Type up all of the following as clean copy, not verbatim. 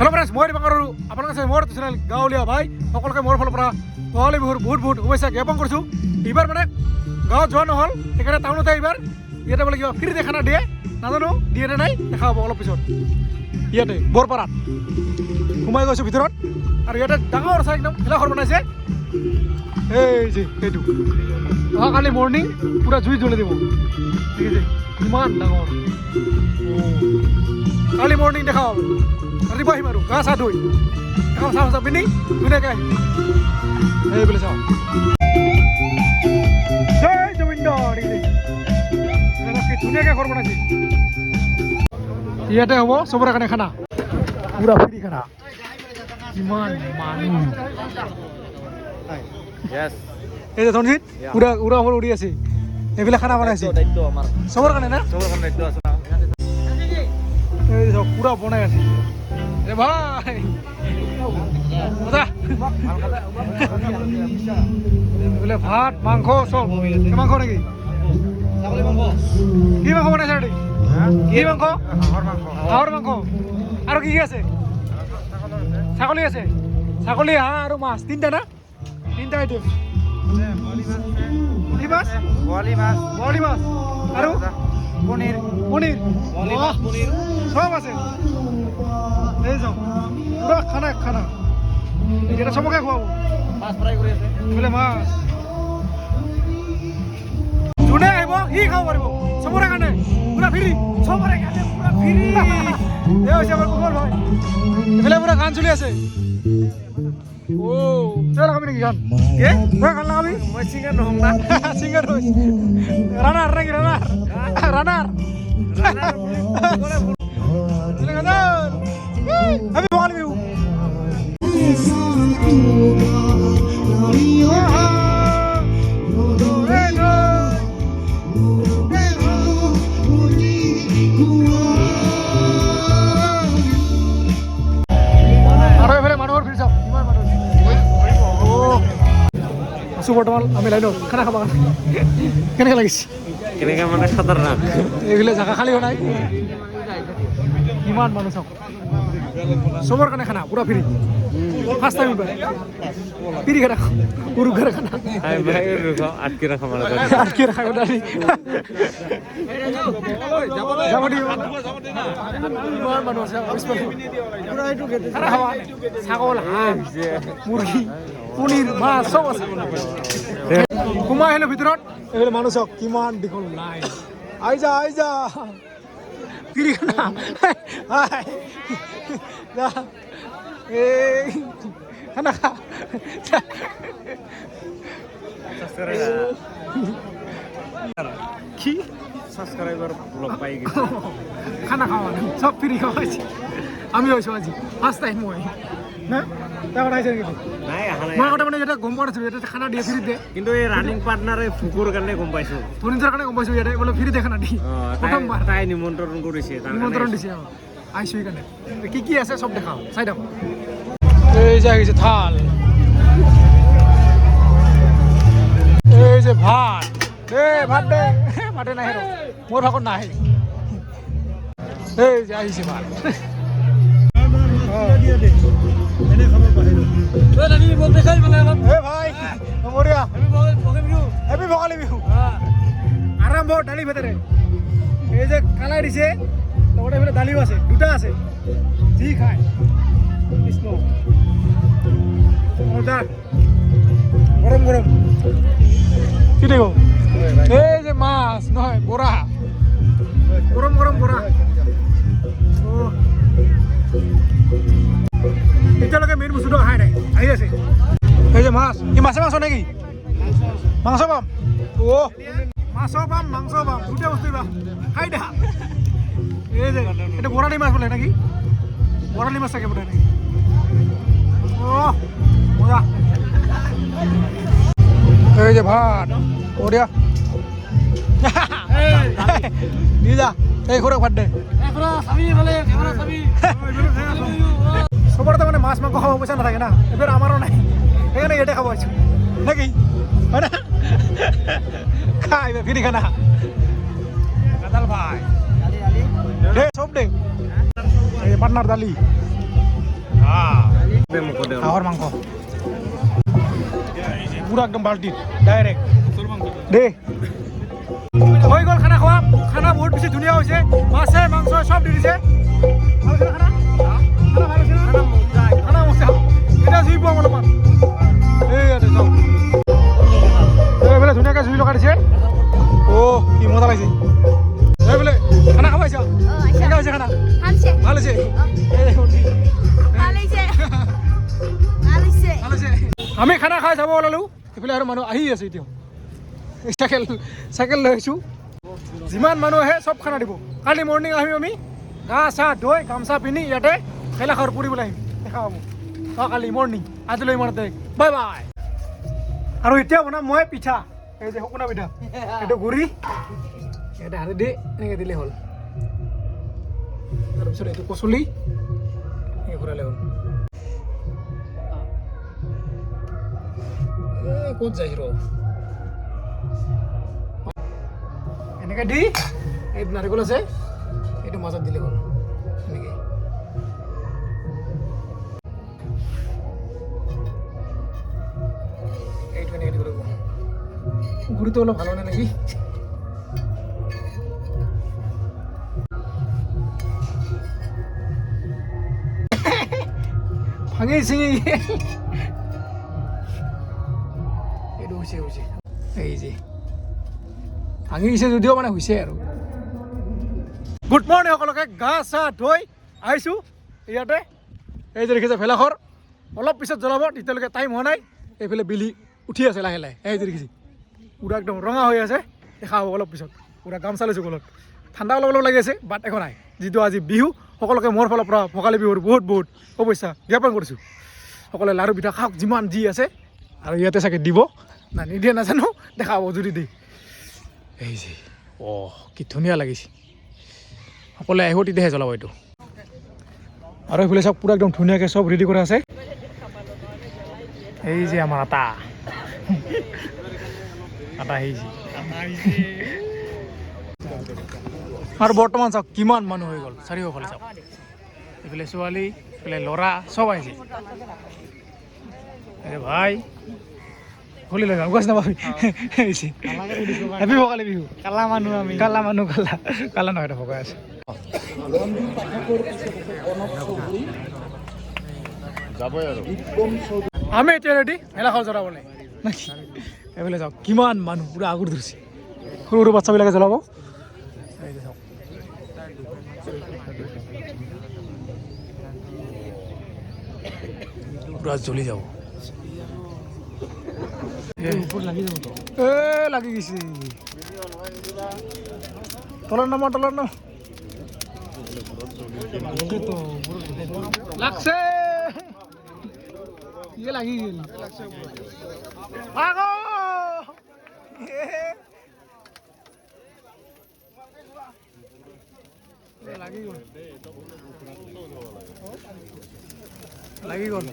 Hello' friends, মই দীপঙ্কৰ আৰু আপোনালোকে চাই মোৰ চেনেল গাঁৱলীয়া ভাই সকলোকে মোৰ ফালৰ পৰা ভোগালী বিহুৰ বহুত বহুত শুভেচ্ছা জ্ঞাপন কৰিছোঁ। এইবাৰ মানে গাঁৱত যোৱা নহ'ল, সেইকাৰণে টাউনতে এইবাৰ ইয়াতে বোলে কিবা ফ্ৰীতে খানা দিয়ে, নাজানো দিয়ে নে নাই, দেখা হ'ব অলপ পিছত। ইয়াতে বৰপাৰাত সোমাই গৈছোঁ ভিতৰত, আৰু ইয়াতে ডাঙৰ চাই একদম ভেলাঘৰ বনাইছে। এই যে এইটো অহাকালি মৰ্ণিং পূৰা জুই জ্বলাই দিব, ঠিক আছে? ইমান ডাঙৰ কালি মৰ্ণিং দেখা হ'ব। ৰাতিপুৱা আহিম আৰু গা চা ধুই এখন চাহ চাহ পিন্ধি ধুনীয়াকৈ আহিম। এই বোলে চাওঁ, জয় জমিন্দৰ ধুনীয়াকৈ ঘৰ বনাইছে। ইয়াতে হ'ব চবৰে কাৰণে খানা, পুৰা ফ্ৰী খানা। কিমান মানুহ, এই যে ধনজিৎ উৰা উৰা উৰি আছে, এইবিলাক খানা বনাইছে চবৰ কাৰণে না? এই পুৰা বনাই আছে এ ভাই, বোলে ভাত মাংস চব। মাংস নেকি? কি মাংস বনাইছে? কি মাংস? হাঁহৰ মাংস। আৰু কি কি আছে? ছাগলী আছে, ছাগলী, হাঁহ আৰু মাছ, তিনিটা না? তিনিটা আইটেম। বৰালি মাছ আৰু পনীৰ চব আছে। এই যাওঁ পুৰা খানা খানা, এটা চবকে খুৱাব। মাছ ফ্ৰাই কৰি আছে বোলে, মাছ যোনে আহিব সি খাব পাৰিব, চবৰে কাৰণে পুৰা ফ্ৰী, চবৰে কাৰণে পুৰা ফ্ৰী। এই হৈছে আমাৰ কুকুৰ ভাই, এইফালে পুৰা গান চলি আছে। ও তই লগাবি নেকি গান? তই গান লগাবি? মই ছিংগাৰ নহ'ম না। ছিংগাৰ ৰানাৰ নেকি? ৰানাৰ আমি ভোগালী বিহু। আৰু এইফালে মানুহৰ ভিৰ চাওক, কিমান মানুহ আছোঁ বৰ্তমান আমি লাইনত খানা খাব। কেনেকৈ লাগিছে? কেনেকৈ মানে খাতাৰনাক, এইফালে জাগা খালী হোৱা নাই, কিমান মানুহ চাওক। চবৰ কাৰণে খানা পুৰা ফ্ৰী, ফাৰ্ষ্ট টাইম এইবাৰ ফ্ৰী খানা, সৰু ঘৰ খানা আটকি ৰাখা দালি যাব দিব। ইমান মানুহ আছে, খানা খাবা, ছাগল, হাঁহ, মুৰ্গী, পনীৰ, মাছ চব আছে। সোমাই আহিলোঁ ভিতৰত, এইফালে মানুহ চাওক কিমান দীঘল নাই। আহি যা ফ্ৰী খানা, এই খানা খা। কি ছাবস্ক্ৰাইবাৰ লগ পাই গৈছে, খানা খাওয়া সব ফ্রি খাওয়াইছি। আমি হয়েছো আজি ফার্স্ট টাইম মই না তারপর আইছে কিন্তু নাই আহা নাই। মই আগতে মানে এটা গম পাইছো, এটা খানা দিয়ে ফ্রি দে, কিন্তু এই ৰানিং পাৰ্টনাৰে ফুকুৰ কাৰণে গম পাইছো, তনিজৰ কাৰণে গম পাইছো ইয়াতে বোলে ফ্ৰি দে খানা দি। প্ৰথমবাৰ তাই নিমন্ত্ৰণ কৰিছে, নিমন্ত্ৰণ দিছে। আইছো সেইকাৰণে কি কি আছে সব দেখাও, চাই থাকো। এই যে আহিছে থাল, এই যে ভাত, ভাত দে, ভাতে নাহে ৰ, মোৰ ভাগত নাহে। এই যে আহিছে ভাত, হেপী ভোগালী বিহু আৰম্ভ। দালি ভেতরে এই যে কালাই দিছে, লগতে এইফালে দালিও আছে, দুটা আছে, যি খায় কৃষ্ণ গৰম গৰম। কি দেখ এই যে মাছ নহয়, বৰা গৰম গৰম বৰা। এতিয়ালৈকে মেইন বস্তুটো অহাই নাই, আহি আছে। এই যে মাছ, কি মাছে মাছ নেকি? মাংস পাম, মাছ পাম, মাংস পাম, দুটা বস্তু পাম, খাই দেখা। এই যে এটা বৰালি মাছ বোলে নাকি? বৰালি মাছ থাকে বোলে নাকি? মজা। এই যে ভাত বঢ়িয়া, দি যা এই ঘৰক ভাত দে। চবৰে মানে মাছ মাংস খাব পইচা নাথাকে না, এইবাৰ আমাৰো নাই, সেইকাৰণে ইয়াতে খাব আহিছোঁ নাকি? হয় না? খাই ফিৰি খানা কাদাল ভাই দে, সব দে। এই পাটনাৰ দালি মুখত দে হাঁহৰ মাংস পুৰা একদম বাল্টিত ডাইৰেক্ট দে হৈ গ'ল খানা খোৱা খানা বহুত বেছি ধুনীয়া হৈছে মাছে মাংস চব দি দিছে ভাল হৈছে না খানা ভাল হৈছে না খানা মজা এতিয়া জুই পোৱাম অলপমান এই ইয়াতে যাওঁ এইফালে ধুনীয়াকৈ জুই লগাই দিছে অ' কি মজা লাগিছে এইফালে খানা খাব আহিছা কেনেকৈ হৈছে খানা ভাল হৈছে আমি খানা খাই যাব ওলালোঁ এইফালে আৰু মানুহ আহি আছে এতিয়া চাইকেল লৈ আহিছোঁ যিমান মানুহ আহে চব খানা দিব কালি মৰ্ণিং আহিম আমি গা চা ধুই গামচা পিন্ধি ইয়াতে খেলাঘৰ ফুৰিবলৈ আহিম দেখা পাব কালি মৰ্ণিং আজিলৈ ইমানতে বাই বাই আৰু এতিয়া বনাম মই পিঠা এই যে শুকুনা পিঠা এইটো গুড়ি ইয়াতে হাতে দি এনেকৈ দিলে হ'ল তাৰপিছত এইটো কচুলি এনেকৈ ঘূৰালে হ'ল ক'ত যায় ৰ এনেকৈ দি এইটো নাৰিকল আছে এইটো মাজত দিলে হ'ল এনেকৈ এইটো এনেকৈ দিব লাগিব গুড়িটো অলপ ভাল হয় নেকি ভাঙি চিঙি এইটো হৈছে এই যে ভাঙি গৈছে যদিও মানে হৈছে আৰু গুড মৰ্ণিং সকলোকে গা চা ধুই আহিছোঁ ইয়াতে এই যে দেখিছে ভেলাঘৰ অলপ পিছত জ্বলাব তেতিয়ালৈকে টাইম হোৱা নাই এইফালে বিলি উঠি আছে লাহে লাহে এই যে দেখিছে পুৰা একদম ৰঙা হৈ আছে দেখা হ'ব অলপ পিছত পুৰা গামচা লৈছোঁ গলত ঠাণ্ডা অলপ অলপ লাগি আছে বাট একো নাই যিটো আজি বিহু সকলোকে মোৰ ফালৰ পৰা ভোগালী বিহুৰ বহুত বহুত শুভেচ্ছা জ্ঞাপন কৰিছোঁ সকলোৱে লাৰু পিঠা খাওক যিমান যি আছে আৰু ইয়াতে চাগে দিব না নিদিয়ে নাজানো দেখা হ'ব যদি দেই এই যে কি ধুনীয়া লাগিছে সকলোৱে আহিব তেতিয়াহে জ্বলাব এইটো আৰু এইফালে চাওক পুৰা একদম ধুনীয়াকৈ চব ৰেডি কৰা আছে এই যে আমাৰ আটা আহিছে আৰু বৰ্তমান চাওক কিমান মানুহ হৈ গ'ল চাৰিওফালে চাওক এইফালে ছোৱালী এইফালে ল'ৰা চব আহিছে ভাই খুলি লৈ যাওঁ গছ নাপাবি হেপী ভোগালী বিহু কালা মানুহ আমি কালা নহয় এটা ভগাই আছে আমি এতিয়া ৰেডি ভেলাঘৰ জ্বলাবলৈ এইফালে চাওক কিমান মানুহ পুৰা আগুৰ ধৰিছে সৰু সৰু বাচ্চাবিলাকে জ্বলাব পুৰা জ্বলি যাব লাগি গৈছে তলৰ নাম লাগছে লাগি গেল লাগি গ'ল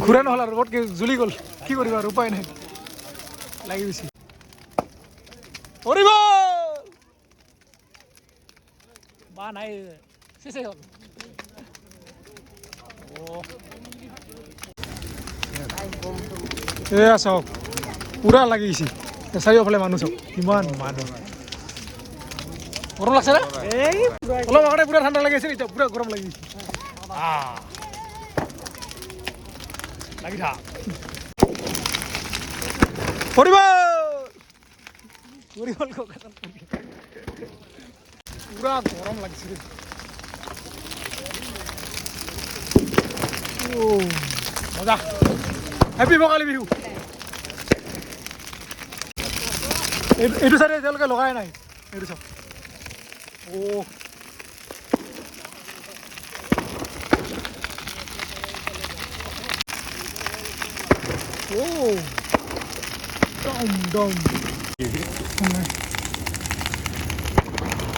ঘূৰা নহ'ল আৰু ক'তকে জ্বলি গ'ল কি কৰিবা আৰু উপায় নাই লাগি গৈছে কৰিব বা নাই চেচে হ'ল এয়া চাওক পুৰা লাগি গৈছে চাৰিওফালে মানুহ চাওক কিমান মানুহ গৰম লাগছে না অলপ আগতে পুৰা ঠাণ্ডা লাগি আছে এতিয়া পুৰা গৰম লাগি গৈছে লাগি থাক পুৰা গৰম লাগিছে মজা হেপী ভোগালী বিহু এইটো চাইডে এতিয়ালৈকে লগাই নাই এইটো চাওক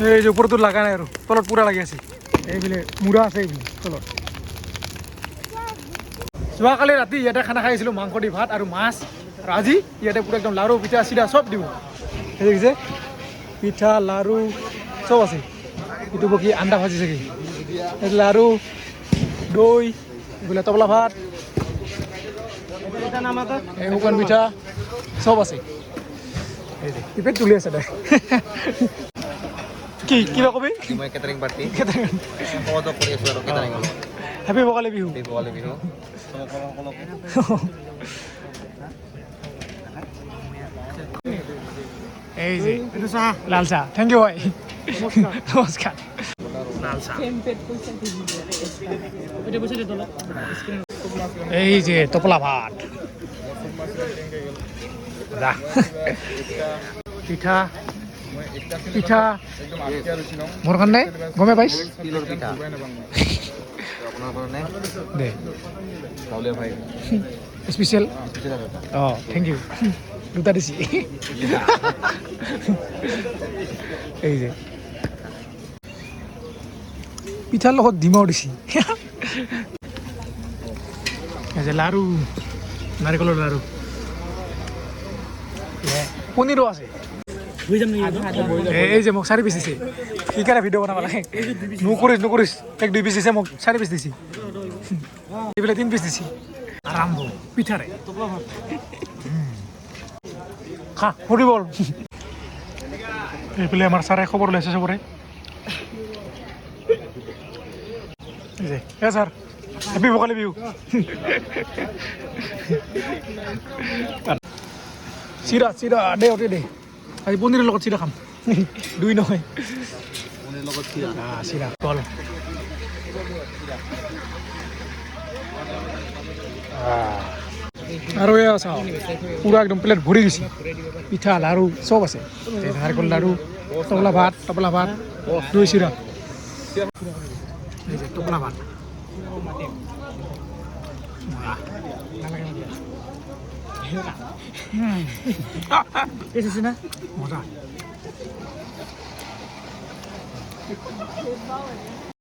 এই যে ওপৰতো লগা নাই আৰু তলত পুৰা লাগি আছে এইফালে মূৰা আছে এইফালে তলত যোৱাকালি ৰাতি ইয়াতে খানা খাইছিলোঁ মাংস দি ভাত আৰু মাছ আৰু আজি ইয়াতে পুৰা একদম লাৰু পিঠা চিৰা চব দিব দেখিছে পিঠা লাৰু চব আছে এইটো কি আন্দা ভাজি চাগে লাড়ু দৈ এইফালে তবলা ভাত এটা নাম এটা এই শুকান পিঠা চব আছে এই যে টিপেট তুলি আছে দে কি কিবা কবি মই কেটাৰিং পাৰ্টি পদ কৰি আছো আৰু কেটাৰিং হেপী ভোগালী বিহু ভোগালী বিহু এই যে এইটো চাহ লাল চাহ থেংক ইউ ভাই নমস্কাৰ লাল চাহ এই যে টোপলা ভাত যা পিঠা পিঠা মোৰ কাৰণে গমে পাইছ তিলৰ পিঠা আপোনাৰ কাৰণে দে চাউলীয়া ভাই স্পেচিয়েল অঁ থেংক ইউ দুটা দিছি এই যে পিঠাৰ লগত ডিমাও দিছি এই যে লাড়ু নাৰিকলৰ লাড়ু পনীৰো আছে এই যে মোক 4 পিচ দিছে সেইকাৰণে ভিডিঅ' বনাব লাগে নকৰিছ এক 2 পিচ দিছে মোক 4 পিচ দিছে এইফালে 3 পিচ দিছে আৰম্ভ পিঠাৰে খা ফুৰি বল এইফালে আমাৰ ছাৰে খবৰ লৈছে চবৰে এই যে ছাৰ হেপী ভোগালী বিহু চিৰা চিৰা দে অতি দে আজি পনীৰৰ লগত চিৰা খাম দুই নহয় পনীৰ লগত চিৰা চিৰা কল আৰু এয়া চাওঁ পুৰা একদম প্লেট ভৰি গৈছে পিঠা লাড়ু চব আছে নাৰিকল লাড়ু তবলা ভাত দৈ চিৰা এই যে তবলা ভাত মজা